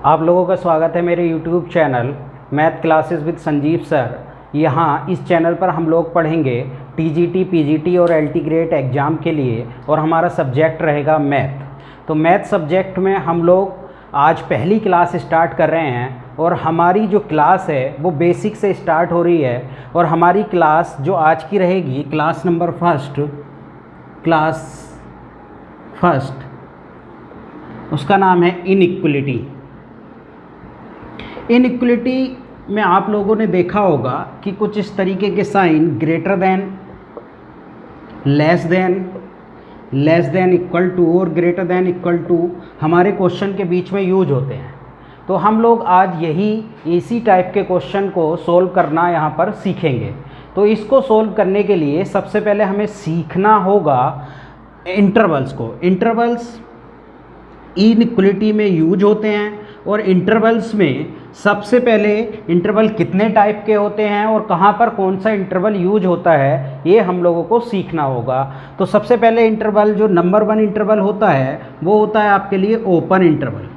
आप लोगों का स्वागत है मेरे YouTube channel math classes with Sanjeev sir. यहाँ इस चैनल पर हम लोग पढ़ेंगे TGT, PGT और LT ग्रेड एग्ज़ाम के लिए, और हमारा सब्जेक्ट रहेगा मैथ। तो मैथ सब्जेक्ट में हम लोग आज पहली क्लास स्टार्ट कर रहे हैं, और हमारी जो क्लास है वो बेसिक से स्टार्ट हो रही है। और हमारी क्लास जो आज की रहेगी क्लास नंबर फर्स्ट, उसका नाम है इनइक्वलिटी। इनइक्वलिटी में आप लोगों ने देखा होगा कि कुछ इस तरीके के sign greater than, less than, equal to और ग्रेटर देन इक्वल टू हमारे क्वेश्चन के बीच में यूज होते हैं। तो हम लोग आज यही इसी टाइप के क्वेश्चन को सोल्व करना यहाँ पर सीखेंगे। तो इसको सोल्व करने के लिए सबसे पहले हमें सीखना होगा इंटरवल्स को। इंटरवल्स इनइक्वलिटी में यूज होते हैं, और इंटरवल्स में सबसे पहले इंटरवल कितने टाइप के होते हैं और कहाँ पर कौन सा इंटरवल यूज होता है, ये हम लोगों को सीखना होगा। तो सबसे पहले इंटरवल जो नंबर 1 इंटरवल होता है वो होता है आपके लिए ओपन इंटरवल।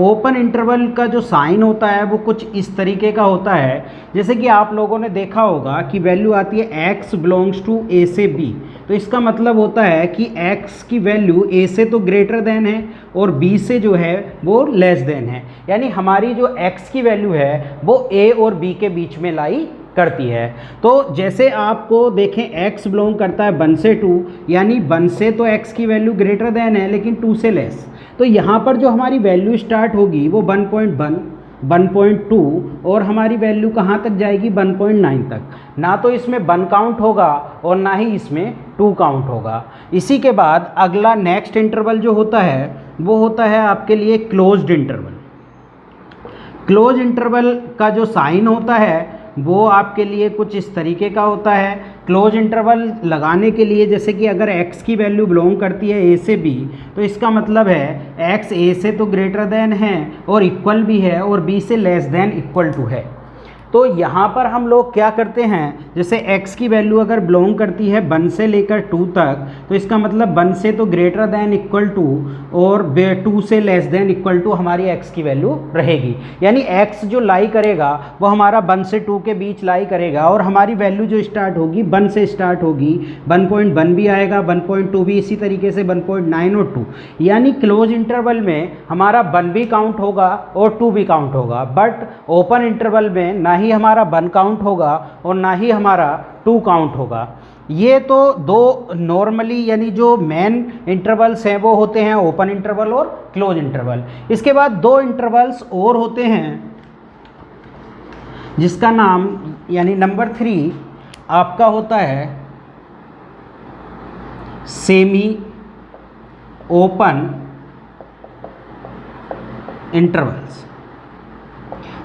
ओपन इंटरवल का जो साइन होता है वो कुछ इस तरीके का होता है, जैसे कि आप लोगों ने देखा होगा कि वैल्यू आती है x बिलोंग्स टू a से b। तो इसका मतलब होता है कि x की वैल्यू a से तो ग्रेटर देन है और b से जो है वो लेस देन है। यानी हमारी जो x की वैल्यू है वो a और b के बीच में लाई करती है। तो जैसे आपको देखें x बिलोंग करता है 1 से 2, यानी 1 से तो x की वैल्यू ग्रेटर देन है लेकिन 2 से लेस। तो यहाँ पर जो हमारी वैल्यू स्टार्ट होगी वो 1.1, 1.2 और हमारी वैल्यू कहाँ तक जाएगी 1.9 तक। ना तो इसमें 1 काउंट होगा और ना ही इसमें 2 काउंट होगा। इसी के बाद अगला नेक्स्ट इंटरवल जो होता है वो होता है आपके लिए क्लोज्ड इंटरवल। क्लोज इंटरवल का जो साइन होता है वो आपके लिए कुछ इस तरीके का होता है। क्लोज इंटरवल लगाने के लिए जैसे कि अगर x की वैल्यू बिलोंग करती है a से b, तो इसका मतलब है x a से तो ग्रेटर देन है और इक्वल भी है और b से लेस देन इक्वल टू है। तो यहाँ पर हम लोग क्या करते हैं, जैसे x की वैल्यू अगर बिलोंग करती है 1 से लेकर 2 तक, तो इसका मतलब 1 से तो ग्रेटर देन इक्वल टू और 2 से लेस देन इक्वल टू हमारी x की वैल्यू रहेगी। यानी x जो लाई करेगा वो हमारा 1 से 2 के बीच लाई करेगा, और हमारी वैल्यू जो स्टार्ट होगी 1 से स्टार्ट होगी, 1.1 भी आएगा, 1.2 भी, इसी तरीके से 1.9 और 2। यानी क्लोज इंटरवल में हमारा 1 भी काउंट होगा और 2 भी काउंट होगा, बट ओपन इंटरवल में ना ही हमारा 1 काउंट होगा और ना ही हमारा 2 काउंट होगा। ये तो दो नॉर्मली यानी जो मेन इंटरवल्स हैं वो होते हैं ओपन इंटरवल और क्लोज इंटरवल। इसके बाद 2 इंटरवल्स और होते हैं जिसका नाम यानी नंबर 3 आपका होता है semi open intervals.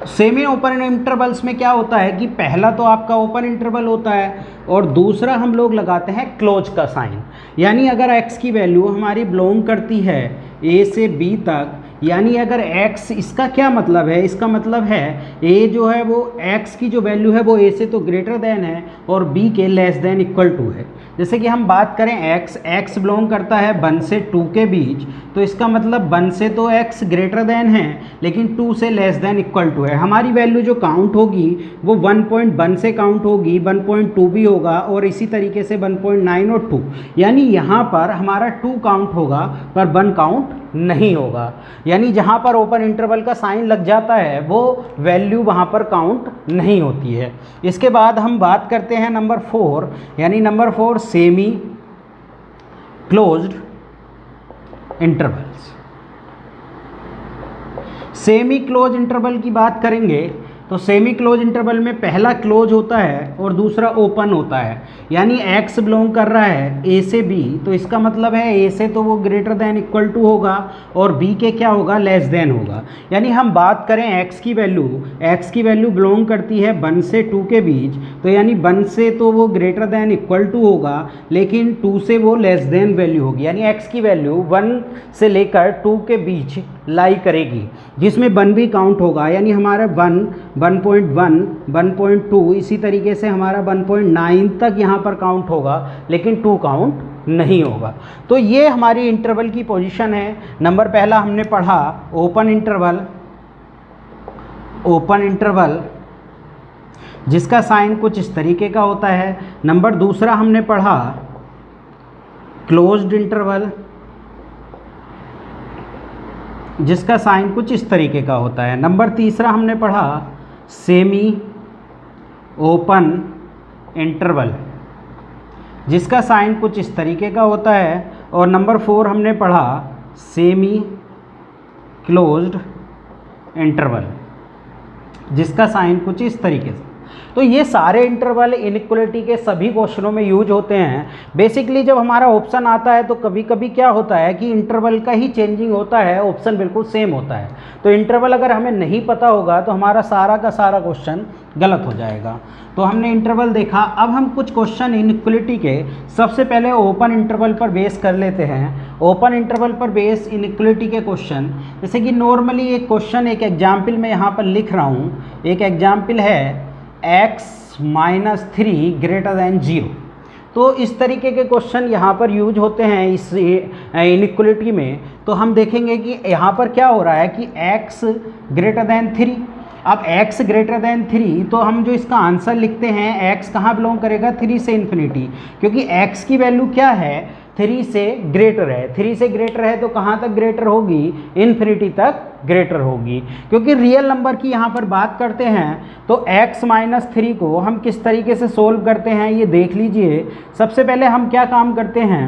Semi open intervals में क्या होता है कि पहला तो आपका ओपन इंटरवल होता है और दूसरा हम लोग लगाते हैं क्लोज का साइन। यानी अगर x की वैल्यू हमारी बिलोंग करती है a से b तक, यानी अगर x, इसका क्या मतलब है, इसका मतलब है a जो है वो x की जो वैल्यू है वो a से तो ग्रेटर देन है और b के लेस देन इक्वल टू है। जैसे कि हम बात करें x बिलोंग करता है 1 से 2 के बीच, तो इसका मतलब 1 से तो x ग्रेटर देन है लेकिन 2 से लेस देन इक्वल टू है। हमारी वैल्यू जो काउंट होगी वो 1.1 से काउंट होगी, 1.2 भी होगा और इसी तरीके से 1.9 और 2। यानी यहाँ पर हमारा 2 काउंट होगा पर 1 काउंट नहीं होगा। यानी जहाँ पर ओपन इंटरवल का साइन लग जाता है वो वैल्यू वहाँ पर काउंट नहीं होती है। इसके बाद हम बात करते हैं नंबर 4, यानी number 4 semi closed intervals. Semi close interval की बात करेंगे तो सेमी क्लोज इंटरवल में पहला क्लोज होता है और दूसरा ओपन होता है। यानी x बिलोंग कर रहा है a से b, तो इसका मतलब है a से तो वो ग्रेटर देन इक्वल टू होगा और b के क्या होगा, लेस देन होगा। यानी हम बात करें x की वैल्यू बिलोंग करती है 1 से 2 के बीच, तो यानी 1 से तो वो ग्रेटर देन इक्वल टू होगा लेकिन 2 से वो लेस देन वैल्यू होगी। यानी x की वैल्यू 1 से लेकर 2 के बीच लाई करेगी, जिसमें 1 भी काउंट होगा। यानी हमारा 1.1, 1.2, इसी तरीके से हमारा 1.9 तक यहाँ पर काउंट होगा लेकिन 2 काउंट नहीं होगा। तो ये हमारी इंटरवल की पोजीशन है। नंबर पहला हमने पढ़ा ओपन इंटरवल जिसका साइन कुछ इस तरीके का होता है। नंबर दूसरा हमने पढ़ा क्लोज्ड इंटरवल जिसका साइन कुछ इस तरीके का होता है। नंबर तीसरा हमने पढ़ा सेमी ओपन इंटरवल जिसका साइन कुछ इस तरीके का होता है। और नंबर 4 हमने पढ़ा सेमी क्लोज्ड इंटरवल जिसका साइन कुछ इस तरीके से। तो ये सारे इंटरवल इनइक्वलिटी के सभी क्वेश्चनों में यूज होते हैं। बेसिकली जब हमारा ऑप्शन आता है तो कभी कभी क्या होता है कि इंटरवल का ही चेंजिंग होता है, ऑप्शन बिल्कुल सेम होता है। तो इंटरवल अगर हमें नहीं पता होगा तो हमारा सारा का सारा क्वेश्चन गलत हो जाएगा। तो हमने इंटरवल देखा। अब हम कुछ क्वेश्चन इनइक्वलिटी के सबसे पहले ओपन इंटरवल पर बेस कर लेते हैं। ओपन इंटरवल पर बेस इनइक्वलिटी के क्वेश्चन, जैसे कि नॉर्मली एक क्वेश्चन एक एग्जाम्पल में यहाँ पर लिख रहा हूँ। एक एग्जाम्पल है x -3 ग्रेटर दैन 0। तो इस तरीके के क्वेश्चन यहाँ पर यूज होते हैं इस इनइक्वलिटी में। तो हम देखेंगे कि यहाँ पर क्या हो रहा है कि x ग्रेटर दैन 3। अब x ग्रेटर दैन 3 तो हम जो इसका आंसर लिखते हैं x कहाँ बिलोंग करेगा, 3 से इन्फिनिटी, क्योंकि x की वैल्यू क्या है 3 से ग्रेटर है। 3 से ग्रेटर है तो कहाँ तक ग्रेटर होगी, इन्फिनिटी तक ग्रेटर होगी। क्योंकि रियल नंबर की यहाँ पर बात करते हैं तो x -3 को हम किस तरीके से सोल्व करते हैं ये देख लीजिए। सबसे पहले हम क्या काम करते हैं,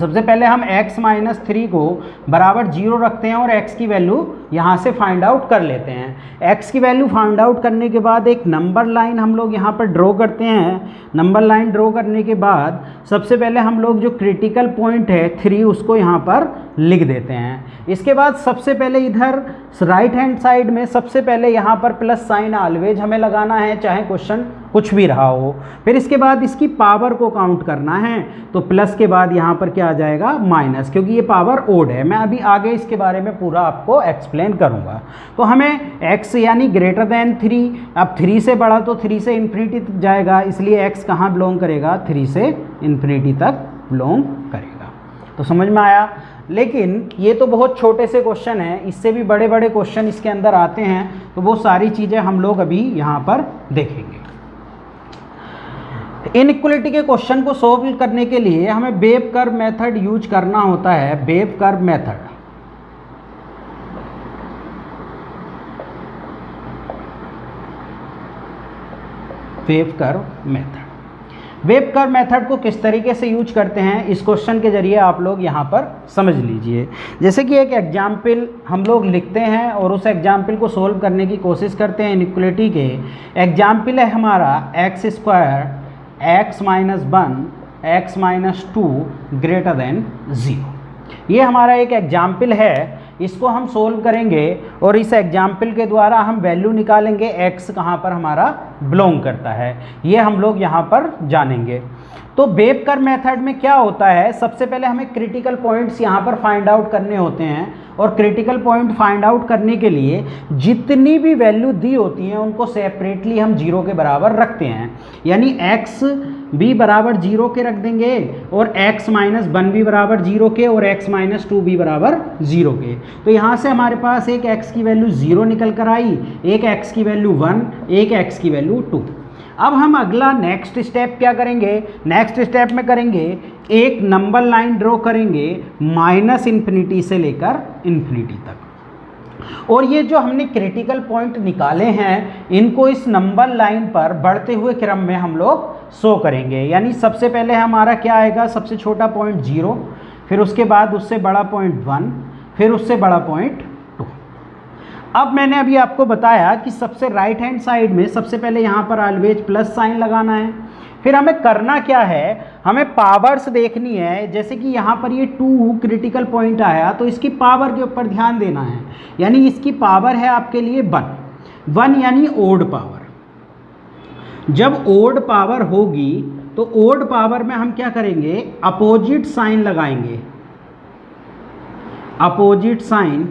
सबसे पहले हम x -3 को बराबर 0 रखते हैं और x की वैल्यू यहाँ से फाइंड आउट कर लेते हैं। x की वैल्यू फाइंड आउट करने के बाद एक नंबर लाइन हम लोग यहाँ पर ड्रॉ करते हैं। नंबर लाइन ड्रॉ करने के बाद सबसे पहले हम लोग जो क्रिटिकल पॉइंट है 3 उसको यहाँ पर लिख देते हैं। इसके बाद सबसे पहले इधर राइट हैंड साइड में सबसे पहले यहाँ पर प्लस साइन ऑलवेज हमें लगाना है, चाहे क्वेश्चन कुछ भी रहा हो। फिर इसके बाद इसकी पावर को काउंट करना है, तो प्लस के बाद यहाँ पर क्या आ जाएगा माइनस, क्योंकि ये पावर ओड है। मैं अभी आगे इसके बारे में पूरा आपको एक्सप्लेन करूँगा। तो हमें x यानी ग्रेटर दैन 3, अब 3 से बड़ा तो 3 से इन्फिनिटी तक जाएगा, इसलिए x कहाँ बिलोंग करेगा, 3 से इन्फिनिटी तक बिलोंग करेगा। तो समझ में आया। लेकिन ये तो बहुत छोटे से क्वेश्चन हैं, इससे भी बड़े बड़े क्वेश्चन इसके अंदर आते हैं। तो वो सारी चीज़ें हम लोग अभी यहाँ पर देखेंगे। इनइक्वलिटी के क्वेश्चन को सॉल्व करने के लिए हमें वेव कर्व मेथड यूज करना होता है। Wave curve method, wave curve method. Wave curve method को किस तरीके से यूज करते हैं इस क्वेश्चन के जरिए आप लोग यहाँ पर समझ लीजिए। जैसे कि एक एग्जाम्पल हम लोग लिखते हैं और उस एग्जाम्पल को सोल्व करने की कोशिश करते हैं। इनइक्वलिटी के एग्जाम्पल है हमारा x² x -1 x -2 greater than 0। ये हमारा एक एग्जाम्पल है, इसको हम सोल्व करेंगे और इस एग्जाम्पल के द्वारा हम वैल्यू निकालेंगे x कहाँ पर हमारा बिलोंग करता है, ये हम लोग यहाँ पर जानेंगे। तो वेव कर्व मेथड में क्या होता है, सबसे पहले हमें क्रिटिकल पॉइंट्स यहाँ पर फाइंड आउट करने होते हैं और क्रिटिकल पॉइंट फाइंड आउट करने के लिए जितनी भी वैल्यू दी होती हैं उनको सेपरेटली हम 0 के बराबर रखते हैं। यानी x भी बराबर 0 के रख देंगे और x -1 भी बराबर 0 के और x -2 भी बराबर 0 के। तो यहाँ से हमारे पास एक x की वैल्यू 0 निकल कर आई, एक x की वैल्यू 1, एक x की वैल्यू 2। अब हम अगला नेक्स्ट स्टेप क्या करेंगे, नेक्स्ट स्टेप में करेंगे एक नंबर लाइन ड्रॉ करेंगे -इन्फिनिटी से लेकर इन्फिनिटी तक। और ये जो हमने क्रिटिकल पॉइंट निकाले हैं इनको इस नंबर लाइन पर बढ़ते हुए क्रम में हम लोग शो करेंगे। यानी सबसे पहले हमारा क्या आएगा, सबसे छोटा पॉइंट 0, फिर उसके बाद उससे बड़ा पॉइंट 1, फिर उससे बड़ा पॉइंट 2। अब मैंने अभी आपको बताया कि सबसे राइट हैंड साइड में सबसे पहले यहाँ पर ऑलवेज प्लस साइन लगाना है। फिर हमें करना क्या है, हमें पावर्स देखनी है। जैसे कि यहाँ पर ये 2 क्रिटिकल पॉइंट आया तो इसकी पावर के ऊपर ध्यान देना है। यानी इसकी पावर है आपके लिए 1 यानी ओड पावर। जब ओड पावर होगी तो ओड पावर में हम क्या करेंगे, अपोजिट साइन लगाएंगे, अपोजिट साइन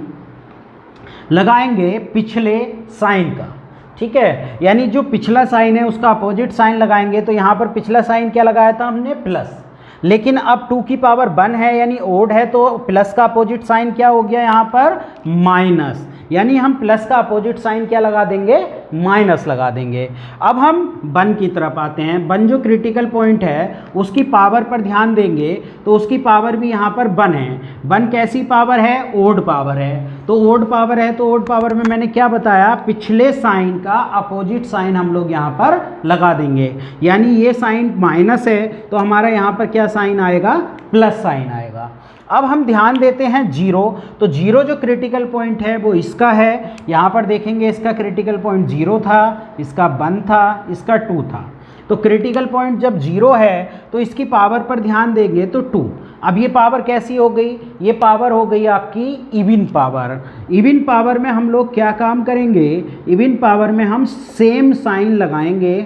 लगाएंगे पिछले साइन का। ठीक है, यानी जो पिछला साइन है उसका अपोजिट साइन लगाएंगे। तो यहाँ पर पिछला साइन क्या लगाया था हमने, प्लस। लेकिन अब 2 की पावर 1 है यानी ओड है, तो प्लस का अपोजिट साइन क्या हो गया यहाँ पर, माइनस, यानी हम प्लस का अपोजिट साइन क्या लगा देंगे, माइनस लगा देंगे। अब हम 1 की तरफ आते हैं। 1 जो क्रिटिकल पॉइंट है उसकी पावर पर ध्यान देंगे तो उसकी पावर भी यहाँ पर 1 है। 1 कैसी पावर है, ओड पावर है, तो ओड पावर है, तो ओड पावर में मैंने क्या बताया, पिछले साइन का अपोजिट साइन हम लोग यहाँ पर लगा देंगे, यानी ये साइन माइनस है तो हमारा यहाँ पर क्या साइन आएगा, प्लस साइन आएगा। अब हम ध्यान देते हैं 0, तो 0 जो क्रिटिकल पॉइंट है वो इसका है, यहाँ पर देखेंगे इसका क्रिटिकल पॉइंट 0 था, इसका 1 था, इसका 2 था। तो क्रिटिकल पॉइंट जब 0 है तो इसकी पावर पर ध्यान देंगे तो 2। अब ये पावर कैसी हो गई, ये पावर हो गई आपकी इवन पावर। इवन पावर में हम लोग क्या काम करेंगे, इवन पावर में हम सेम साइन लगाएंगे,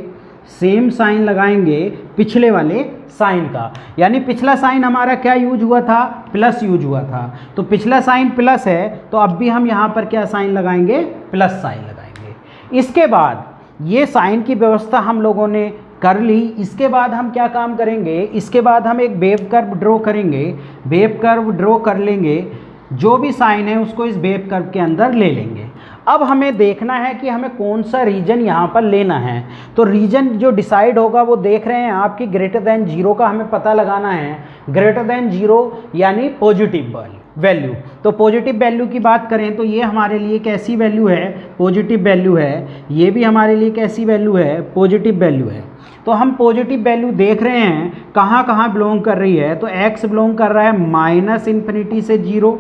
सेम साइन लगाएंगे पिछले वाले साइन का, यानी पिछला साइन हमारा क्या यूज हुआ था, प्लस यूज हुआ था, तो पिछला साइन प्लस है तो अब भी हम यहाँ पर क्या साइन लगाएंगे, प्लस साइन लगाएंगे। इसके बाद ये साइन की व्यवस्था हम लोगों ने कर ली। इसके बाद हम क्या काम करेंगे, इसके बाद हम एक वेव कर्व ड्रॉ करेंगे, वेव कर्व ड्रॉ कर लेंगे, जो भी साइन है उसको इस वेव कर्व के अंदर ले लेंगे। अब हमें देखना है कि हमें कौन सा रीजन यहाँ पर लेना है, तो रीजन जो डिसाइड होगा वो देख रहे हैं आपकी ग्रेटर देन 0 का हमें पता लगाना है। ग्रेटर देन 0 यानी पॉजिटिव वैल्यू, तो पॉजिटिव वैल्यू की बात करें तो ये हमारे लिए कैसी वैल्यू है, पॉजिटिव वैल्यू है, ये भी हमारे लिए कैसी वैल्यू है, पॉजिटिव वैल्यू है। तो हम पॉजिटिव वैल्यू देख रहे हैं कहाँ कहाँ बिलोंग कर रही है, तो x बिलोंग कर रहा है -∞ से 0,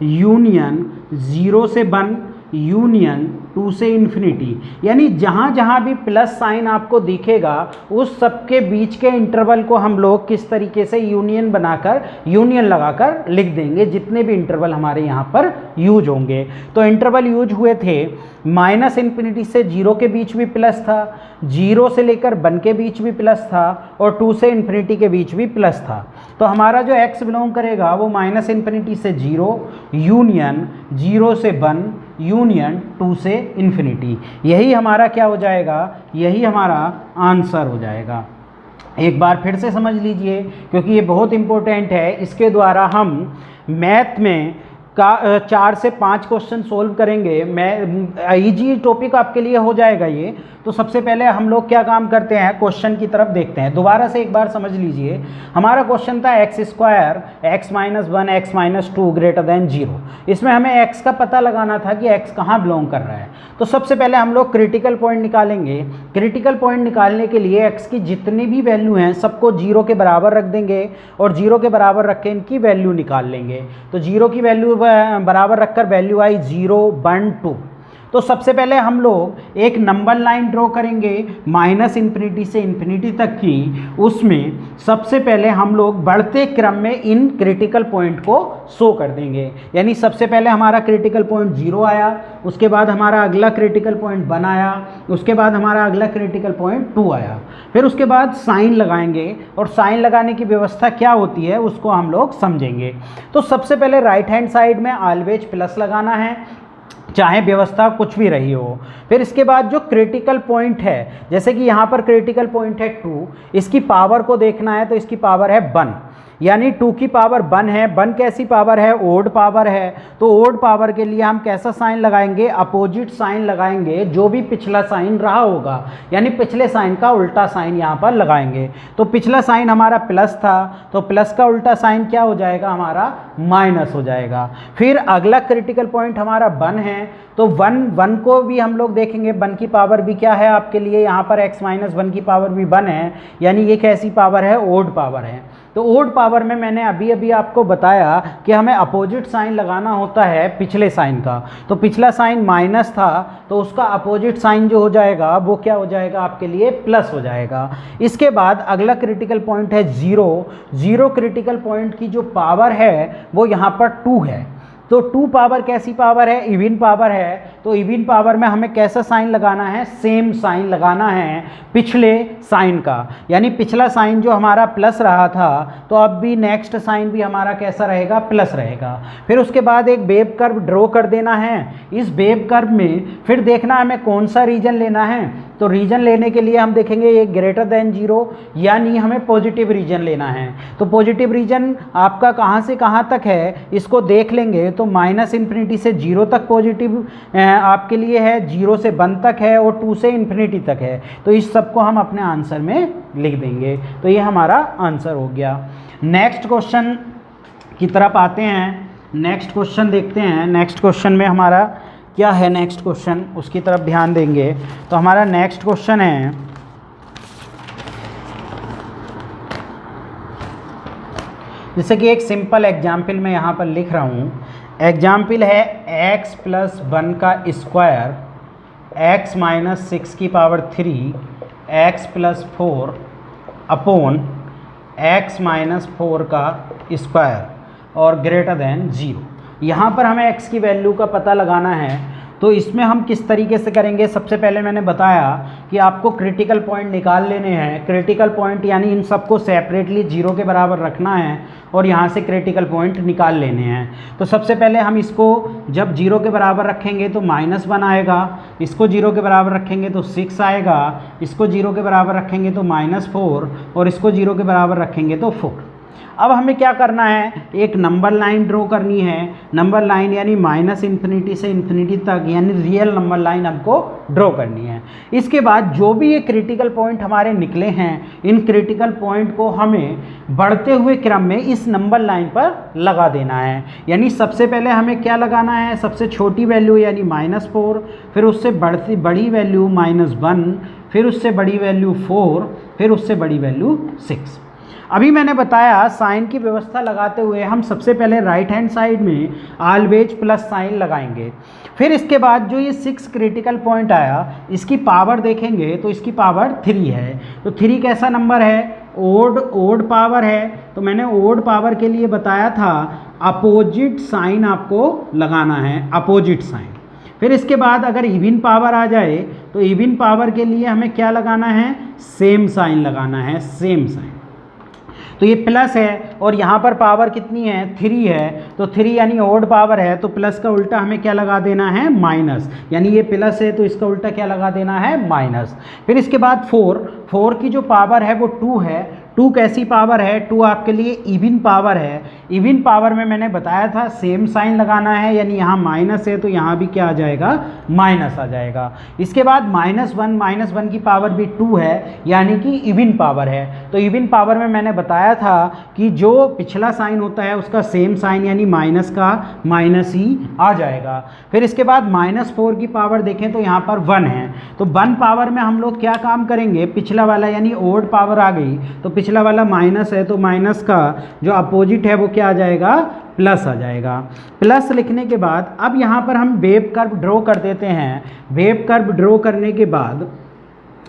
यूनियन 0 से 1, यूनियन 2 से इन्फिनिटी, यानी जहाँ जहाँ भी प्लस साइन आपको दिखेगा उस सब के बीच के इंटरवल को हम लोग किस तरीके से यूनियन बनाकर, यूनियन लगाकर लिख देंगे, जितने भी इंटरवल हमारे यहाँ पर यूज होंगे। तो इंटरवल यूज हुए थे -∞ से 0 के बीच भी प्लस था, 0 से लेकर 1 के बीच भी प्लस था, और 2 से इन्फिनिटी के बीच भी प्लस था। तो हमारा जो x बिलोंग करेगा वो -∞ से 0, यूनियन 0 से 1, यूनियन 2 से इन्फिनिटी, यही हमारा क्या हो जाएगा, यही हमारा आंसर हो जाएगा। एक बार फिर से समझ लीजिए क्योंकि ये बहुत इंपॉर्टेंट है, इसके द्वारा हम मैथ में का 4 से 5 क्वेश्चन सोल्व करेंगे। मैं इजी टॉपिक आपके लिए हो जाएगा ये। तो सबसे पहले हम लोग क्या काम करते हैं, क्वेश्चन की तरफ देखते हैं। दोबारा से एक बार समझ लीजिए, हमारा क्वेश्चन था x² x - 1 x - 2 greater than 0। इसमें हमें x का पता लगाना था कि x कहाँ बिलोंग कर रहा है। तो सबसे पहले हम लोग क्रिटिकल पॉइंट निकालेंगे। क्रिटिकल पॉइंट निकालने के लिए x की जितनी भी वैल्यू हैं सबको 0 के बराबर रख देंगे और 0 के बराबर रख के इनकी वैल्यू निकाल लेंगे। तो 0 की वैल्यू बराबर रखकर वैल्यू आई 0 1 2। तो सबसे पहले हम लोग एक नंबर लाइन ड्रॉ करेंगे -∞ से इन्फिनिटी तक की। उसमें सबसे पहले हम लोग बढ़ते क्रम में इन क्रिटिकल पॉइंट को शो कर देंगे, यानी सबसे पहले हमारा क्रिटिकल पॉइंट 0 आया, उसके बाद हमारा अगला क्रिटिकल पॉइंट 1 आया, उसके बाद हमारा अगला क्रिटिकल पॉइंट 2 आया। फिर उसके बाद साइन लगाएंगे और साइन लगाने की व्यवस्था क्या होती है उसको हम लोग समझेंगे। तो सबसे पहले राइट हैंड साइड में ऑलवेज प्लस लगाना है, चाहे व्यवस्था कुछ भी रही हो। फिर इसके बाद जो क्रिटिकल पॉइंट है, जैसे कि यहाँ पर क्रिटिकल पॉइंट है 2, इसकी पावर को देखना है तो इसकी पावर है 1, यानी 2 की पावर 1 है। 1 कैसी पावर है, ओड पावर है। तो ओड पावर के लिए हम कैसा साइन लगाएंगे, अपोजिट साइन लगाएंगे, जो भी पिछला साइन रहा होगा, यानी पिछले साइन का उल्टा साइन यहाँ पर लगाएंगे। तो पिछला साइन हमारा प्लस था तो प्लस का उल्टा साइन क्या हो जाएगा, हमारा माइनस हो जाएगा। फिर अगला क्रिटिकल पॉइंट हमारा 1 है, तो 1 को भी हम लोग देखेंगे, 1 की पावर भी क्या है आपके लिए, यहाँ पर x - 1 की पावर भी 1 है, यानी ये कैसी पावर है, ओड पावर है। तो ओड पावर में मैंने अभी आपको बताया कि हमें अपोजिट साइन लगाना होता है पिछले साइन का। तो पिछला साइन माइनस था तो उसका अपोजिट साइन जो हो जाएगा वो क्या हो जाएगा आपके लिए, प्लस हो जाएगा। इसके बाद अगला क्रिटिकल पॉइंट है 0 क्रिटिकल पॉइंट की जो पावर है वो यहाँ पर 2 है। तो 2 पावर कैसी पावर है, इवन पावर है। तो इवन पावर में हमें कैसा साइन लगाना है, सेम साइन लगाना है पिछले साइन का, यानी पिछला साइन जो हमारा प्लस रहा था तो अब भी नेक्स्ट साइन भी हमारा कैसा रहेगा, प्लस रहेगा। फिर उसके बाद एक वेव कर्व ड्रॉ कर देना है। इस वेव कर्व में फिर देखना हमें कौन सा रीजन लेना है, तो रीजन लेने के लिए हम देखेंगे ये ग्रेटर देन 0, यानी हमें पॉजिटिव रीजन लेना है। तो पॉजिटिव रीजन आपका कहाँ से कहाँ तक है इसको देख लेंगे। तो -∞ से 0 तक पॉजिटिव आपके लिए है, 0 से 1 तक है और 2 से ∞ तक है। तो इस सब को हम अपने आंसर में लिख देंगे। तो ये हमारा आंसर हो गया। नेक्स्ट क्वेश्चन की तरफ आते हैं। नेक्स्ट क्वेश्चन देखते हैं। नेक्स्ट क्वेश्चन में हमारा क्या है, नेक्स्ट क्वेश्चन उसकी तरफ ध्यान देंगे। तो हमारा नेक्स्ट क्वेश्चन है, जैसे कि एक सिंपल एग्जाम्पल मैं यहाँ पर लिख रहा हूँ। एग्जाम्पल है x + 1 का स्क्वायर, x - 6 की पावर 3, x + 4 अपॉन x - 4 का स्क्वायर और ग्रेटर देन 0। यहाँ पर हमें x की वैल्यू का पता लगाना है। तो इसमें हम किस तरीके से करेंगे, सबसे पहले मैंने बताया कि आपको क्रिटिकल पॉइंट निकाल लेने हैं। क्रिटिकल पॉइंट यानी इन सबको सेपरेटली 0 के बराबर रखना है और यहाँ से क्रिटिकल पॉइंट निकाल लेने हैं। तो सबसे पहले हम इसको जब 0 के बराबर रखेंगे तो -1 आएगा, इसको 0 के बराबर रखेंगे तो 6 आएगा, इसको 0 के बराबर रखेंगे तो -4 और इसको 0 के बराबर रखेंगे तो 4। अब हमें क्या करना है, एक नंबर लाइन ड्रॉ करनी है। नंबर लाइन यानी -∞ से ∞ तक, यानी रियल नंबर लाइन हमको ड्रॉ करनी है। इसके बाद जो भी ये क्रिटिकल पॉइंट हमारे निकले हैं, इन क्रिटिकल पॉइंट को हमें बढ़ते हुए क्रम में इस नंबर लाइन पर लगा देना है। यानी सबसे पहले हमें क्या लगाना है, सबसे छोटी वैल्यू यानी -4, फिर उससे बड़ी वैल्यू -1, फिर उससे बड़ी वैल्यू 4, फिर उससे बड़ी वैल्यू 6। अभी मैंने बताया साइन की व्यवस्था लगाते हुए हम सबसे पहले राइट हैंड साइड में ऑलवेज प्लस साइन लगाएंगे। फिर इसके बाद जो ये 6 क्रिटिकल पॉइंट आया, इसकी पावर देखेंगे तो इसकी पावर 3 है। तो 3 कैसा नंबर है, ओड पावर है। तो मैंने ओड पावर के लिए बताया था अपोजिट साइन आपको लगाना है, अपोजिट साइन। फिर इसके बाद अगर इवन पावर आ जाए तो इवन पावर के लिए हमें क्या लगाना है, सेम साइन लगाना है, सेम साइन। तो ये प्लस है और यहाँ पर पावर कितनी है, 3 है। तो 3 यानी ओड पावर है, तो प्लस का उल्टा हमें क्या लगा देना है, माइनस। यानी ये प्लस है तो इसका उल्टा क्या लगा देना है, माइनस। फिर इसके बाद 4 की जो पावर है वो 2 है। 2 कैसी पावर है, 2 आपके लिए इवन पावर है। इवन पावर में मैंने बताया था सेम साइन लगाना है, यानी यहाँ माइनस है तो यहाँ भी क्या आ जाएगा, माइनस आ जाएगा। इसके बाद -1 की पावर भी 2 है, यानी कि इवन पावर है। तो इवन पावर में मैंने बताया था कि जो पिछला साइन होता है उसका सेम साइन यानी माइनस का माइनस ही आ जाएगा। फिर इसके बाद -4 की पावर देखें तो यहाँ पर 1 है। तो 1 पावर में हम लोग क्या काम करेंगे, पिछला वाला यानी ओड पावर आ गई तो पिछला वाला माइनस है तो माइनस का जो अपोजिट है वो क्या आ जाएगा, प्लस आ जाएगा। प्लस लिखने के बाद अब यहाँ पर हम वेव कर्व ड्रॉ कर देते हैं। वेव कर्व ड्रॉ करने के बाद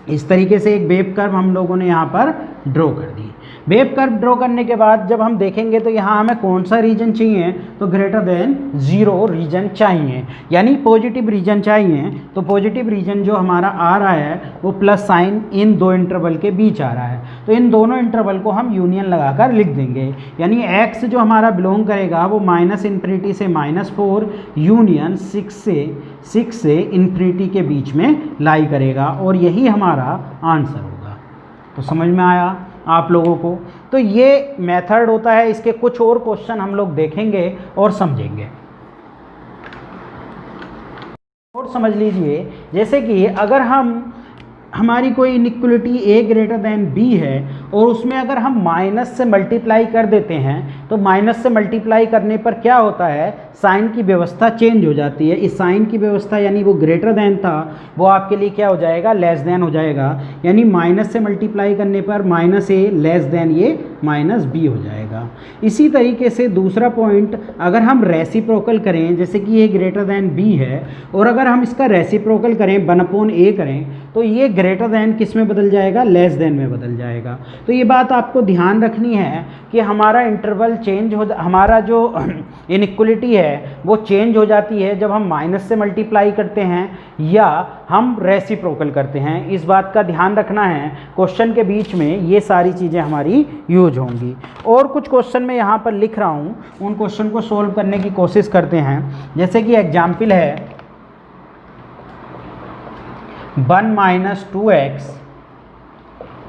इस तरीके से एक वेव कर्व हम लोगों ने यहाँ पर ड्रॉ कर दी। वेव कर्व ड्रॉ करने के बाद जब हम देखेंगे तो यहाँ हमें कौन सा रीजन चाहिए, तो ग्रेटर देन 0 रीजन चाहिए, यानी पॉजिटिव रीजन चाहिए। तो पॉजिटिव रीजन जो हमारा आ रहा है वो प्लस साइन इन 2 इंटरवल के बीच आ रहा है। तो इन दोनों इंटरवल को हम यूनियन लगाकर लिख देंगे, यानी x जो हमारा बिलोंग करेगा वो -∞ से -4 यूनियन 6 से ∞ के बीच में लाई करेगा और यही हमारा आंसर होगा। तो समझ में आया आप लोगों को। तो ये मेथड होता है, इसके कुछ और क्वेश्चन हम लोग देखेंगे और समझेंगे। और समझ लीजिए, जैसे कि अगर हमारी कोई inequality a greater than b है और उसमें अगर हम माइनस से मल्टीप्लाई कर देते हैं तो माइनस से मल्टीप्लाई करने पर क्या होता है, साइन की व्यवस्था चेंज हो जाती है। इस साइन की व्यवस्था यानी वो ग्रेटर देन था वो आपके लिए क्या हो जाएगा, लेस देन हो जाएगा। यानी माइनस से मल्टीप्लाई करने पर -a लेस देन ये -b हो जाएगा। इसी तरीके से दूसरा पॉइंट, अगर हम रेसिप्रोकल करें, जैसे कि ये ग्रेटर देन b है और अगर हम इसका रेसिप्रोकल करें 1/a करें तो ये ग्रेटर देन किस में बदल जाएगा, लेस देन में बदल जाएगा। तो ये बात आपको ध्यान रखनी है कि हमारा इंटरवल चेंज हो, हमारा जो इनइक्वलिटी है वो चेंज हो जाती है जब हम माइनस से मल्टीप्लाई करते हैं या हम रेसिप्रोकल करते हैं। इस बात का ध्यान रखना है, क्वेश्चन के बीच में ये सारी चीज़ें हमारी यूज होंगी। और कुछ क्वेश्चन मैं यहाँ पर लिख रहा हूँ, उन क्वेश्चन को सोल्व करने की कोशिश करते हैं। जैसे कि एग्जाम्पल है 1 माइनस 2x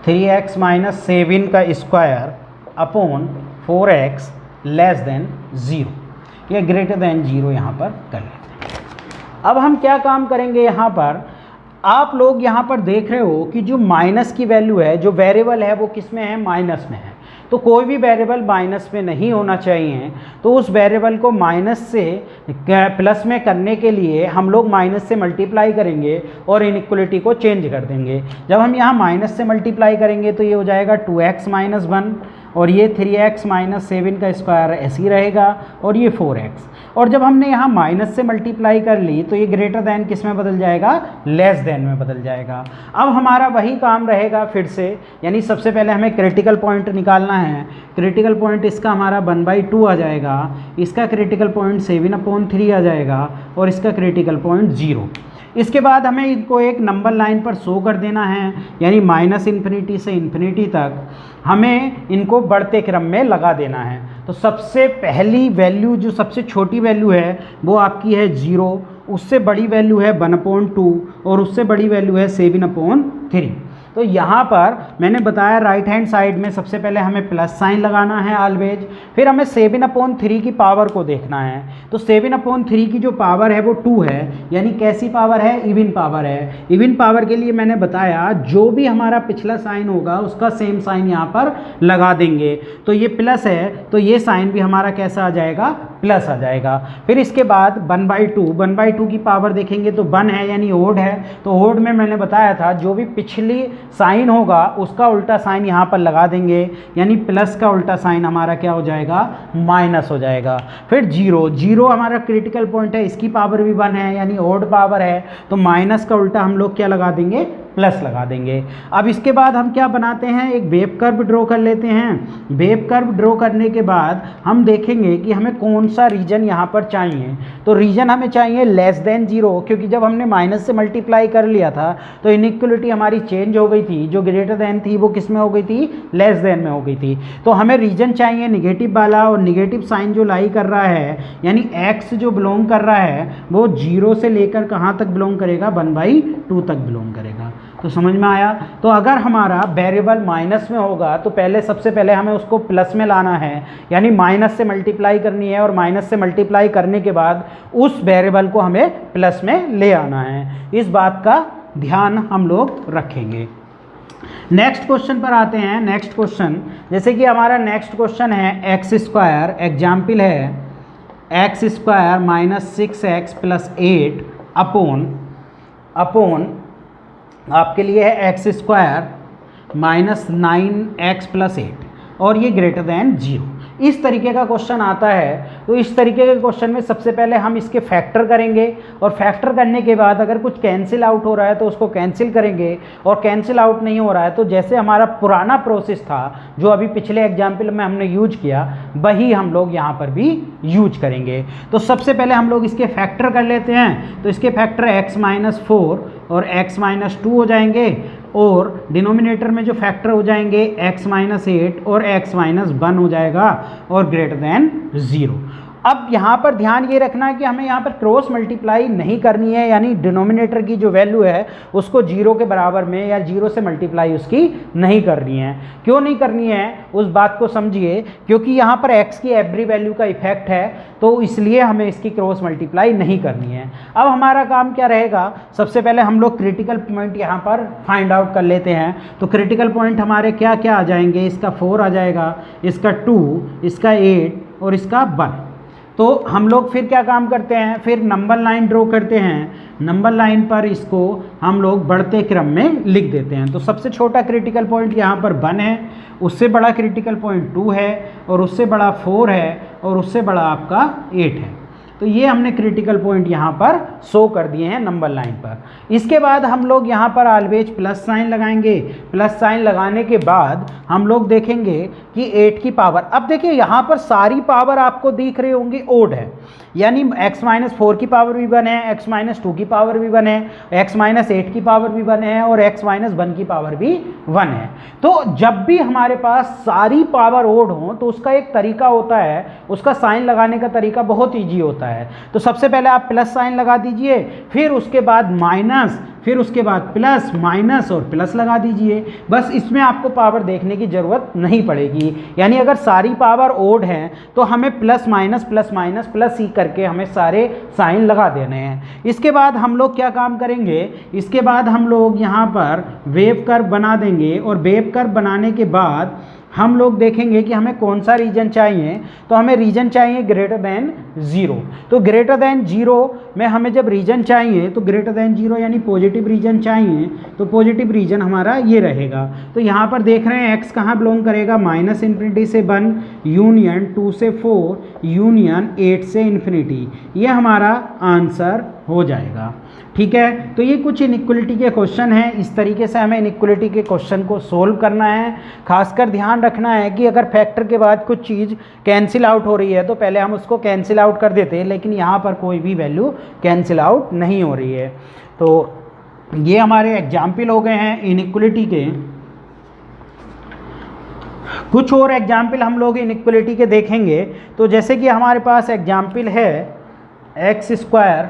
3x माइनस 7 का square upon 4x less than 0 या ग्रेटर देन 0 यहाँ पर कर लेते हैं। अब हम क्या काम करेंगे, यहाँ पर आप लोग यहाँ पर देख रहे हो कि जो माइनस की वैल्यू है, जो वेरिएबल है वो किस में है, माइनस में है। तो कोई भी वेरिएबल माइनस में नहीं होना चाहिए, तो उस वेरिएबल को माइनस से प्लस में करने के लिए हम लोग माइनस से मल्टीप्लाई करेंगे और इनइक्वलिटी को चेंज कर देंगे। जब हम यहाँ माइनस से मल्टीप्लाई करेंगे तो ये हो जाएगा 2x माइनस 1 और ये 3x माइनस 7 का स्क्वायर ऐसे ही रहेगा और ये 4x। और जब हमने यहाँ माइनस से मल्टीप्लाई कर ली तो ये ग्रेटर दैन किस में बदल जाएगा, लेस देन में बदल जाएगा। अब हमारा वही काम रहेगा फिर से, यानी सबसे पहले हमें क्रिटिकल पॉइंट निकालना है। क्रिटिकल पॉइंट इसका हमारा 1/2 आ जाएगा, इसका क्रिटिकल पॉइंट 7/3 आ जाएगा और इसका क्रिटिकल पॉइंट 0। इसके बाद हमें इनको एक नंबर लाइन पर शो कर देना है, यानी -∞ से ∞ तक हमें इनको बढ़ते क्रम में लगा देना है। तो सबसे पहली वैल्यू, जो सबसे छोटी वैल्यू है वो आपकी है 0, उससे बड़ी वैल्यू है 1/2 और उससे बड़ी वैल्यू है 7/3। तो यहाँ पर मैंने बताया राइट हैंड साइड में सबसे पहले हमें प्लस साइन लगाना है ऑलवेज, फिर हमें 7/3 की पावर को देखना है। तो 7/3 की जो पावर है वो 2 है, यानी कैसी पावर है, इवन पावर है। इवन पावर के लिए मैंने बताया जो भी हमारा पिछला साइन होगा उसका सेम साइन यहाँ पर लगा देंगे। तो ये प्लस है तो ये साइन भी हमारा कैसा आ जाएगा, प्लस आ जाएगा। फिर इसके बाद 1/2 की पावर देखेंगे तो 1 है यानी ओड है। तो ओड में मैंने बताया था जो भी पिछली साइन होगा उसका उल्टा साइन यहाँ पर लगा देंगे, यानी प्लस का उल्टा साइन हमारा क्या हो जाएगा, माइनस हो जाएगा। फिर 0 हमारा क्रिटिकल पॉइंट है, इसकी पावर भी 1 है यानी ओड पावर है, तो माइनस का उल्टा हम लोग क्या लगा देंगे, प्लस लगा देंगे। अब इसके बाद हम क्या बनाते हैं, एक वेव कर्व ड्रॉ कर लेते हैं। वेव कर्व ड्रॉ करने के बाद हम देखेंगे कि हमें कौन सा रीजन यहाँ पर चाहिए। तो रीजन हमें चाहिए लेस देन 0, क्योंकि जब हमने माइनस से मल्टीप्लाई कर लिया था तो इनइक्वलिटी हमारी चेंज हो गई थी, जो ग्रेटर देन थी वो किस में हो गई थी, लेस देन में हो गई थी। तो हमें रीजन चाहिए निगेटिव वाला, और निगेटिव साइन जो लाई कर रहा है यानी x जो बिलोंग कर रहा है वो 0 से लेकर कहाँ तक बिलोंग करेगा, 1/2 तक बिलोंग करेगा। तो समझ में आया। तो अगर हमारा वेरिएबल माइनस में होगा तो सबसे पहले हमें उसको प्लस में लाना है, यानी माइनस से मल्टीप्लाई करनी है, और माइनस से मल्टीप्लाई करने के बाद उस वेरिएबल को हमें प्लस में ले आना है। इस बात का ध्यान हम लोग रखेंगे। नेक्स्ट क्वेश्चन पर आते हैं। नेक्स्ट क्वेश्चन, जैसे कि हमारा नेक्स्ट क्वेश्चन है x², एग्जाम्पल है x² - 6x + 8 अपॉन आपके लिए है x² - 9x + 8 और ये ग्रेटर देन 0। इस तरीके का क्वेश्चन आता है। तो इस तरीके के क्वेश्चन में सबसे पहले हम इसके फैक्टर करेंगे, और फैक्टर करने के बाद अगर कुछ कैंसिल आउट हो रहा है तो उसको कैंसिल करेंगे, और कैंसिल आउट नहीं हो रहा है तो जैसे हमारा पुराना प्रोसेस था जो अभी पिछले एग्जाम्पल में हमने यूज किया वही हम लोग यहाँ पर भी यूज करेंगे। तो सबसे पहले हम लोग इसके फैक्टर कर लेते हैं। तो इसके फैक्टर x - 4 और x - 2 हो जाएंगे, और डिनोमिनेटर में जो फैक्टर हो जाएंगे x - 8 और x - 1 हो जाएगा और ग्रेटर देन 0। अब यहाँ पर ध्यान ये रखना है कि हमें यहाँ पर क्रॉस मल्टीप्लाई नहीं करनी है, यानी डिनोमिनेटर की जो वैल्यू है उसको 0 के बराबर में या 0 से मल्टीप्लाई उसकी नहीं करनी है। क्यों नहीं करनी है उस बात को समझिए, क्योंकि यहाँ पर x की एवरी वैल्यू का इफेक्ट है, तो इसलिए हमें इसकी क्रॉस मल्टीप्लाई नहीं करनी है। अब हमारा काम क्या रहेगा, सबसे पहले हम लोग क्रिटिकल पॉइंट यहाँ पर फाइंड आउट कर लेते हैं। तो क्रिटिकल पॉइंट हमारे क्या क्या आ जाएंगे, इसका 4 आ जाएगा, इसका 2, इसका 8 और इसका 1। तो हम लोग फिर क्या काम करते हैं, फिर नंबर लाइन ड्रॉ करते हैं। नंबर लाइन पर इसको हम लोग बढ़ते क्रम में लिख देते हैं। तो सबसे छोटा क्रिटिकल पॉइंट यहाँ पर 1 है, उससे बड़ा क्रिटिकल पॉइंट 2 है, और उससे बड़ा 4 है, और उससे बड़ा आपका 8 है। तो ये हमने क्रिटिकल पॉइंट यहाँ पर शो कर दिए हैं नंबर लाइन पर। इसके बाद हम लोग यहाँ पर ऑलवेज प्लस साइन लगाएंगे। प्लस साइन लगाने के बाद हम लोग देखेंगे कि 8 की पावर, अब देखिए यहाँ पर सारी पावर आपको दिख रही होंगी ओड है, यानी x - 4 की पावर भी 1 है, x - 2 की पावर भी 1 है, x - 8 की पावर भी 1 है, और x - 1 की पावर भी 1 है। तो जब भी हमारे पास सारी पावर ओड हो तो उसका एक तरीका होता है, उसका साइन लगाने का तरीका बहुत ईजी होता है। तो सबसे पहले आप प्लस साइन लगा दीजिए। दीजिए, फिर उसके बाद माइनस, फिर उसके बाद प्लस, माइनस और प्लस लगा दीजिए। बस इसमें आपको पावर देखने की ज़रूरत नहीं पड़ेगी। यानी अगर सारी पावर ओड है तो हमें प्लस माइनस प्लस ही करके हमें सारे साइन लगा देने हैं। इसके बाद हम लोग क्या काम करेंगे, इसके बाद हम लोग यहाँ पर वेव कर्व बना देंगे, और वेव कर्व बनाने के बाद हम लोग देखेंगे कि हमें कौन सा रीजन चाहिए। तो हमें रीजन चाहिए ग्रेटर देन 0। तो ग्रेटर देन 0 में हमें जब रीजन चाहिए तो ग्रेटर देन 0 यानी पॉजिटिव रीजन चाहिए, तो पॉजिटिव रीजन हमारा ये रहेगा। तो यहाँ पर देख रहे हैं x कहाँ बिलोंग करेगा, -∞ से 1 यूनियन 2 से 4 यूनियन 8 से इन्फिनिटी, ये हमारा आंसर हो जाएगा। ठीक है, तो ये कुछ इनइक्वलिटी के क्वेश्चन हैं। इस तरीके से हमें इनइक्वलिटी के क्वेश्चन को सोल्व करना है। खासकर ध्यान रखना है कि अगर फैक्टर के बाद कुछ चीज़ कैंसिल आउट हो रही है तो पहले हम उसको कैंसिल आउट कर देते हैं, लेकिन यहाँ पर कोई भी वैल्यू कैंसिल आउट नहीं हो रही है। तो ये हमारे एग्जाम्पल हो गए हैं इनइक्वलिटी के। कुछ और एग्जाम्पल हम लोग इनइक्वलिटी के देखेंगे। तो जैसे कि हमारे पास एग्जाम्पल है x²,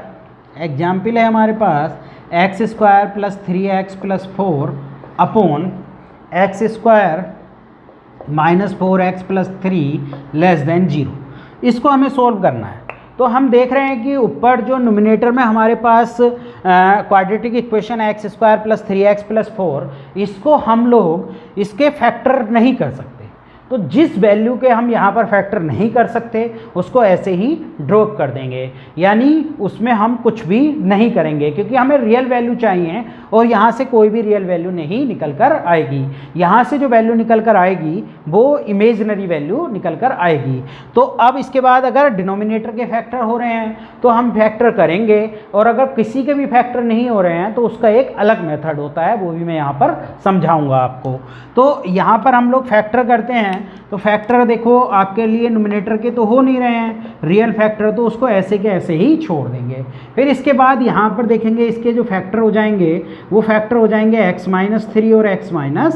एग्जाम्पल है हमारे पास x² + 3x + 4 upon x² - 4x + 3 < 0। इसको हमें सोल्व करना है। तो हम देख रहे हैं कि ऊपर जो नोमिनेटर में हमारे पास क्वाड्रेटिक इक्वेशन है x² + 3x + 4, इसको हम लोग इसके फैक्टर नहीं कर सकते। तो जिस वैल्यू के हम यहाँ पर फैक्टर नहीं कर सकते उसको ऐसे ही ड्रॉप कर देंगे, यानी उसमें हम कुछ भी नहीं करेंगे, क्योंकि हमें रियल वैल्यू चाहिए और यहाँ से कोई भी रियल वैल्यू नहीं निकल कर आएगी। यहाँ से जो वैल्यू निकल कर आएगी वो इमेजिनरी वैल्यू निकल कर आएगी। तो अब इसके बाद अगर डिनोमिनेटर के फैक्टर हो रहे हैं तो हम फैक्टर करेंगे, और अगर किसी के भी फैक्टर नहीं हो रहे हैं तो उसका एक अलग मेथड होता है, वो भी मैं यहाँ पर समझाऊँगा आपको। तो यहाँ पर हम लोग फैक्टर करते हैं। तो फैक्टर देखो आपके लिए नोमिनेटर के तो हो नहीं रहे हैं रियल फैक्टर, तो उसको ऐसे के ऐसे ही छोड़ देंगे। फिर इसके बाद यहाँ पर देखेंगे इसके जो फैक्टर हो जाएंगे वो फैक्टर हो जाएंगे x - 3 और x - 1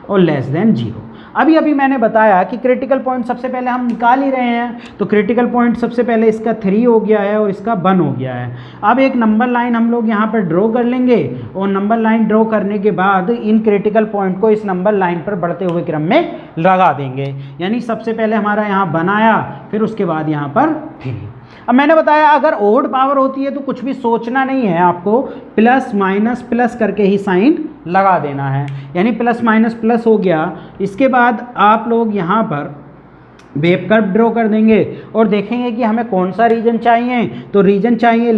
और < 0। अभी मैंने बताया कि क्रिटिकल पॉइंट सबसे पहले हम निकाल ही रहे हैं, तो क्रिटिकल पॉइंट सबसे पहले इसका 3 हो गया है और इसका 1 हो गया है। अब एक नंबर लाइन हम लोग यहाँ पर ड्रॉ कर लेंगे, और नंबर लाइन ड्रॉ करने के बाद इन क्रिटिकल पॉइंट को इस नंबर लाइन पर बढ़ते हुए क्रम में लगा देंगे। यानी सबसे पहले हमारा यहाँ 1 आया, फिर उसके बाद यहाँ पर 3। अब मैंने बताया अगर ओड पावर होती है तो कुछ भी सोचना नहीं है, आपको प्लस माइनस प्लस करके ही साइन लगा देना है। यानी प्लस माइनस प्लस हो गया। इसके बाद आप लोग यहाँ पर वेव कर्व ड्रॉ कर देंगे और देखेंगे कि हमें कौन सा रीजन चाहिए। तो रीजन चाहिए <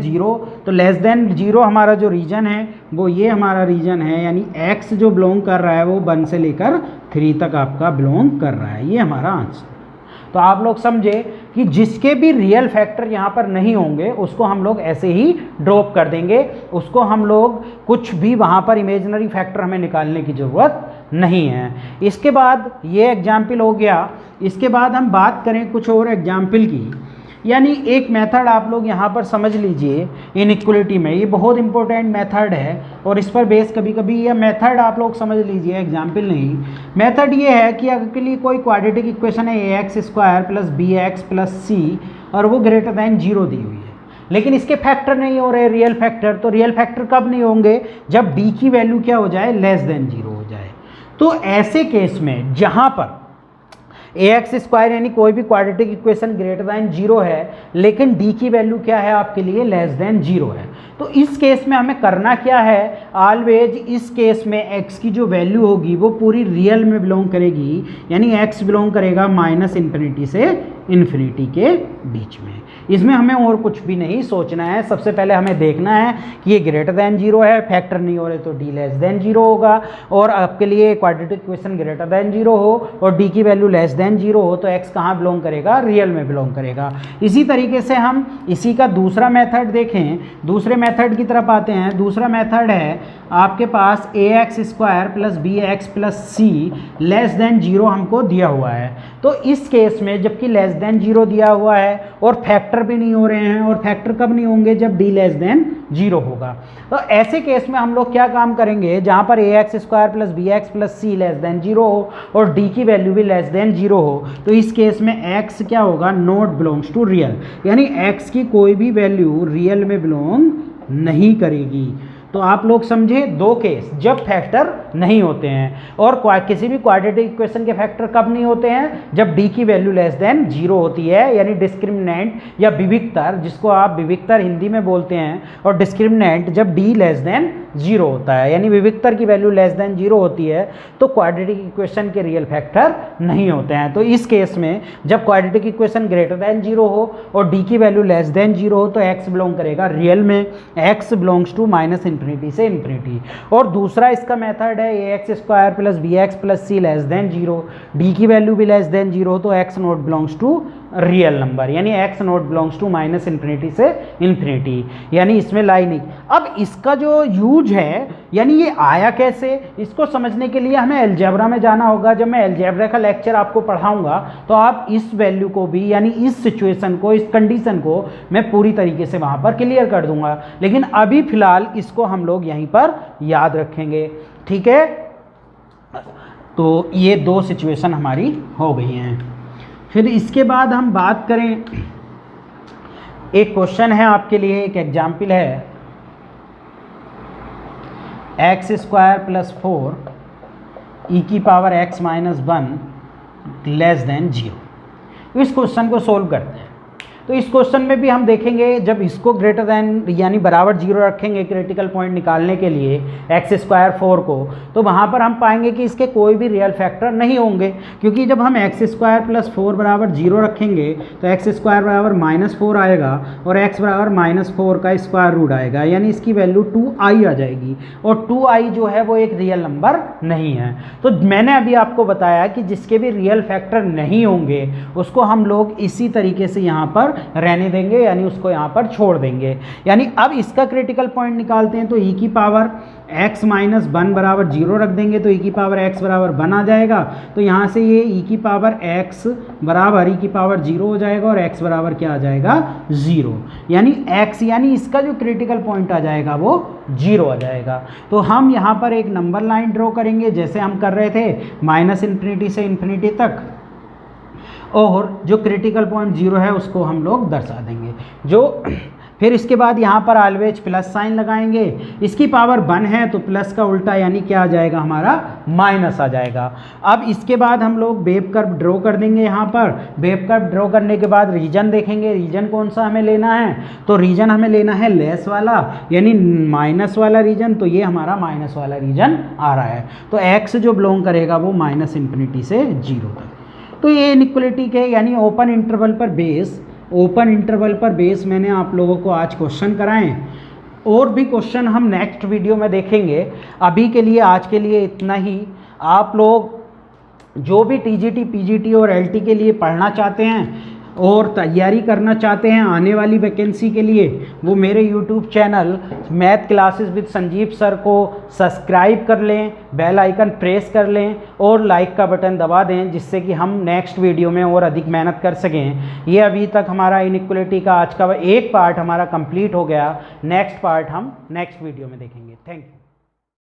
0। तो < 0 हमारा जो रीजन है वो ये हमारा रीजन है, यानी x जो बिलोंग कर रहा है वो 1 से लेकर 3 तक आपका बिलोंग कर रहा है। ये हमारा आंसर। तो आप लोग समझे कि जिसके भी रियल फैक्टर यहाँ पर नहीं होंगे उसको हम लोग ऐसे ही ड्रॉप कर देंगे, उसको हम लोग कुछ भी वहाँ पर इमेजिनरी फैक्टर हमें निकालने की ज़रूरत नहीं है। इसके बाद ये एग्जाम्पल हो गया। इसके बाद हम बात करें कुछ और एग्जाम्पल की, यानी एक मेथड आप लोग यहाँ पर समझ लीजिए इनइक्वलिटी में, ये बहुत इंपॉर्टेंट मेथड है और इस पर बेस कभी कभी ये मेथड आप लोग समझ लीजिए, एग्जाम्पल नहीं। मेथड ये है कि अगर के लिए कोई क्वाड्रेटिक इक्वेशन है ax² + bx + c और वो > 0 दी हुई है, लेकिन इसके फैक्टर नहीं हो रहे रियल फैक्टर। तो रियल फैक्टर कब नहीं होंगे, जब d की वैल्यू क्या हो जाए, < 0 हो जाए। तो ऐसे केस में जहाँ पर ax² यानी कोई भी क्वाड्रेटिक इक्वेशन > 0 है लेकिन d की वैल्यू क्या है आपके लिए, < 0 है। तो इस केस में हमें करना क्या है, ऑलवेज इस केस में x की जो वैल्यू होगी वो पूरी रियल में बिलोंग करेगी, यानी x बिलोंग करेगा -∞ से इन्फिनिटी के बीच में। इसमें हमें और कुछ भी नहीं सोचना है। सबसे पहले हमें देखना है कि ये > 0 है, फैक्टर नहीं हो रहे तो d < 0 होगा, और आपके लिए क्वाड्रेटिक इक्वेशन > 0 हो और d की वैल्यू < 0 हो तो x कहाँ बिलोंग करेगा, रियल में बिलोंग करेगा। इसी तरीके से हम इसी का दूसरा मेथड देखें, दूसरे मेथड की तरफ आते हैं। दूसरा मेथड है आपके पास ax² + bx + c < 0 हमको दिया हुआ है। तो इस केस में जबकि < 0 दिया हुआ है और फैक्टर भी नहीं हो रहे हैं, और फैक्टर कब नहीं होंगे, जब d < 0 होगा। तो ऐसे केस में हम लोग क्या काम करेंगे, जहाँ पर ax square plus B X plus C less than 0 हो और d की वैल्यू भी लेस देन 0 हो, तो इस केस में x क्या होगा, नॉट बिलोंग्स टू रियल, यानी x की कोई भी वैल्यू रियल में बिलोंग नहीं करेगी। तो आप लोग समझे, दो केस जब फैक्टर नहीं होते हैं, और किसी भी क्वाड्रेटिक इक्वेशन के फैक्टर कब नहीं होते हैं, जब d की वैल्यू लेस देन 0 होती है, यानी डिस्क्रिमिनेंट या विविक्तर, जिसको आप विविक्तर हिंदी में बोलते हैं, और डिस्क्रिमिनेंट जब d लेस देन 0 होता है, यानी विविक्तर की वैल्यू लेस देन 0 होती है, तो क्वाड्रेटिक इक्वेशन के रियल फैक्टर नहीं होते हैं। तो इस केस में जब क्वाड्रेटिक इक्वेशन ग्रेटर देन 0 हो और d की वैल्यू लेस देन 0 हो, तो x बिलोंग करेगा रियल में, x belongs to minus infinity से इन्फिनिटी। और दूसरा इसका मेथड है ax square plus B X plus C less than 0, d की वैल्यू भी लेस देन 0 हो, तो x not belongs to real number, यानी x not belongs to minus infinity से इन्फिनिटी, यानी इसमें लाई नहीं। अब इसका जो यूज है, यानी ये आया कैसे, इसको समझने के लिए हमें अलजेब्रा में जाना होगा। जब मैं अलजेब्रा का लेक्चर आपको पढ़ाऊंगा तो आप इस वैल्यू को भी, यानी इस सिचुएशन को, इस कंडीशन को मैं पूरी तरीके से वहाँ पर क्लियर कर दूंगा, लेकिन अभी फिलहाल इसको हम लोग यहीं पर याद रखेंगे, ठीक है। तो ये दो सिचुएशन हमारी हो गई हैं। फिर इसके बाद हम बात करें, एक क्वेश्चन है आपके लिए, एक एग्जाम्पल है, एक्स स्क्वायर प्लस 4 ई की power x minus 1 less than 0। इस क्वेश्चन को सोल्व करते हैं। तो इस क्वेश्चन में भी हम देखेंगे, जब इसको ग्रेटर देन यानी बराबर 0 रखेंगे क्रिटिकल पॉइंट निकालने के लिए एक्स स्क्वायर 4 को, तो वहाँ पर हम पाएंगे कि इसके कोई भी रियल फैक्टर नहीं होंगे, क्योंकि जब हम एक्स स्क्वायर प्लस 4 बराबर 0 रखेंगे तो एक्स स्क्वायर बराबर -4 आएगा और एक्स बराबर -4 का स्क्वायर रूट आएगा, यानी इसकी वैल्यू 2i आ जाएगी, और 2i जो है वो एक रियल नंबर नहीं है। तो मैंने अभी आपको बताया कि जिसके भी रियल फैक्टर नहीं होंगे उसको हम लोग इसी तरीके से यहाँ पर रहने देंगे, यानी उसको यहाँ पर छोड़ देंगे। यानी अब इसका क्रिटिकल पॉइंट निकालते हैं, तो e की पावर x माइनस 1 बराबर 0 रख देंगे, तो e की पावर x बराबर 1 आ जाएगा। तो यहाँ से ये e की पावर x बराबर e की पावर 0 हो जाएगा और x बराबर क्या आ जाएगा, 0, यानी x, यानी इसका जो क्रिटिकल पॉइंट आ जाएगा वो 0 आ जाएगा। तो हम यहाँ पर एक नंबर लाइन ड्रॉ करेंगे जैसे हम कर रहे थे माइनस इन्फिनिटी से इन्फिनिटी तक, और जो क्रिटिकल पॉइंट 0 है उसको हम लोग दर्शा देंगे। जो फिर इसके बाद यहाँ पर ऑलवेज प्लस साइन लगाएंगे, इसकी पावर 1 है तो प्लस का उल्टा यानी क्या आ जाएगा, हमारा माइनस आ जाएगा। अब इसके बाद हम लोग वेव कर्व ड्रॉ कर देंगे। यहाँ पर वेव कर्व ड्रॉ करने के बाद रीजन देखेंगे, रीजन कौन सा हमें लेना है, तो रीजन हमें लेना है लेस वाला, यानी माइनस वाला रीजन। तो ये हमारा माइनस वाला रीजन आ रहा है, तो एक्स जो बिलोंग करेगा वो माइनस इन्फिनिटी से 0 तक। तो ये इनइक्वलिटी के, यानी ओपन इंटरवल पर बेस मैंने आप लोगों को आज क्वेश्चन कराएं। और भी क्वेश्चन हम नेक्स्ट वीडियो में देखेंगे। अभी के लिए, आज के लिए इतना ही। आप लोग जो भी टीजीटी, पीजीटी और एलटी के लिए पढ़ना चाहते हैं और तैयारी करना चाहते हैं आने वाली वैकेंसी के लिए, वो मेरे YouTube channel math classes with Sanjeev sir को सब्सक्राइब कर लें, बेल आइकन प्रेस कर लें और लाइक का बटन दबा दें, जिससे कि हम नेक्स्ट वीडियो में और अधिक मेहनत कर सकें। ये अभी तक हमारा इनइक्वलिटी का आज का एक पार्ट हमारा कंप्लीट हो गया। नेक्स्ट पार्ट हम नेक्स्ट वीडियो में देखेंगे। Thank you.